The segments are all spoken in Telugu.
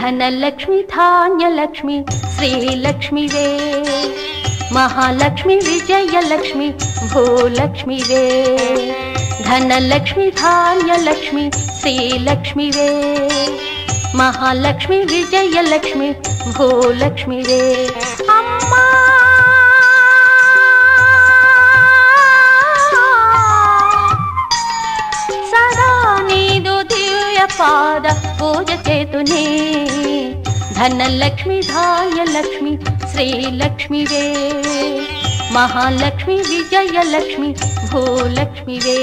ధనలక్ష్మి ధాన్యలక్ష్మి శ్రీలక్ష్మివే మహాలక్ష్మి విజయలక్ష్మి భూలక్ష్మివే ధనలక్ష్మి ధాన్యలక్ష్మి శ్రీలక్ష్మివే మహాలక్ష్మి విజయలక్ష్మి భూలక్ష్మివే అమ్మా సదా నీదు దివ్య పాద పూజ చేతునే ధనలక్ష్మి ధాన్యలక్ష్మి శ్రీలక్ష్మివే మహాలక్ష్మి విజయలక్ష్మి భూలక్ష్మివే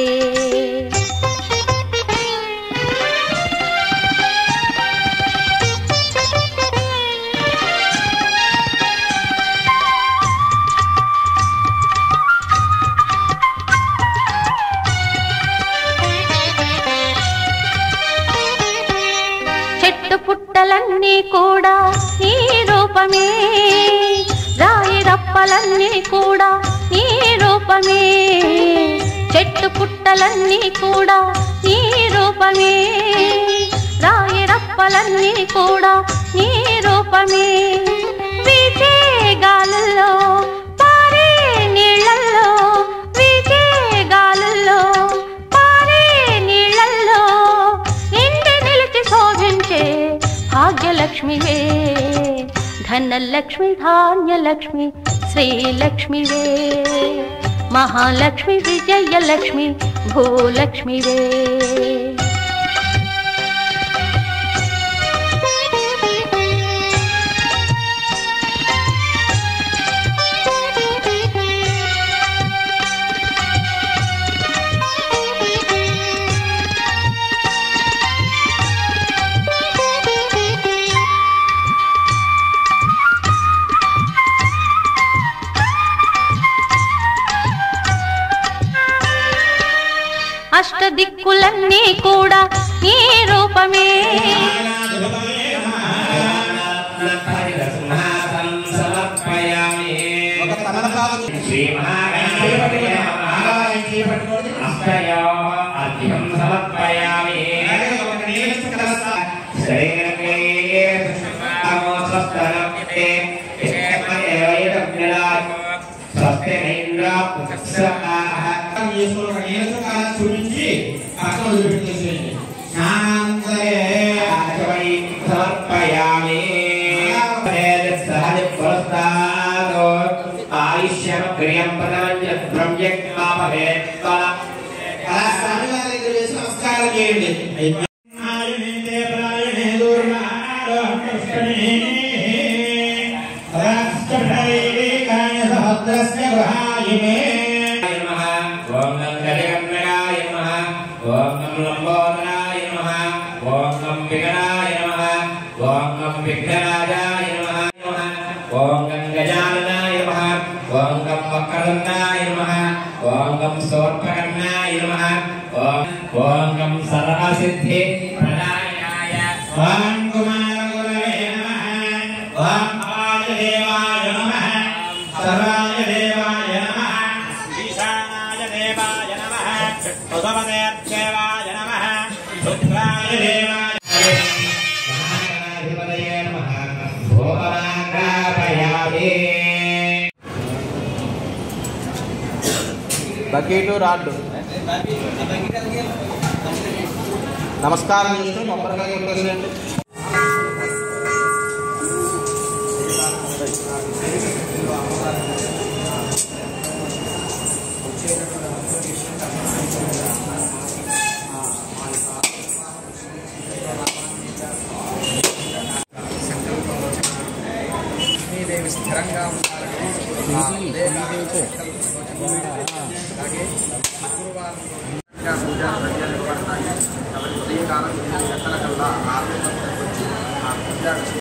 చెట్టు పుట్టలన్నీ కూడా నీ రూపమే రాయి రప్పలన్నీ కూడా నీ రూపమే చెట్టు పుట్టలన్నీ కూడా నీ రూపమే రాయి రప్పలన్నీ కూడా నీ రూపమే వీచే గాలుల్లో పారే నీళ్ళల్లో వీచే గాలుల్లో పారే నీళ్ళల్లో నిండి నిలిచి శోభించే భాగ్యలక్ష్మివే ధనలక్ష్మి ధాన్యలక్ష్మి శ్రీలక్ష్మివే మహాలక్ష్మి విజయలక్ష్మి భూలక్ష్మివే అష్టదిక్కులన్నీ కూడా నీ రూపమే చూపించి పక్కన వదిలిపెట్టేసేయండి. సమర్పయామి ఆయుష్యం క్రియం నమస్కారం చేయండి. విఘ్నరాజాయ నమః ఓం గం గజాననాయ నమః ఓం గం వక్రదండాయ నమః ఓం గం సోర్పకర్ణాయ నమః ఓం గం సర్వసిద్ధి ప్రదాయకాయ ఓం కుమారగురవే నమః ఓం ఆదిదేవాయ నమః సర్వాయ దేవాయ నమః ఈశానాయ దేవాయ నమః ప్రథమదేవాయ నమః రుద్రాయ దేవాయ బకెట్ రాడ్డు నమస్కారం చేస్తూ కొబ్బరికాయ కొట్టేసేయండి. స్థిరంగా ఉండాలని అలాగే శుక్రవారం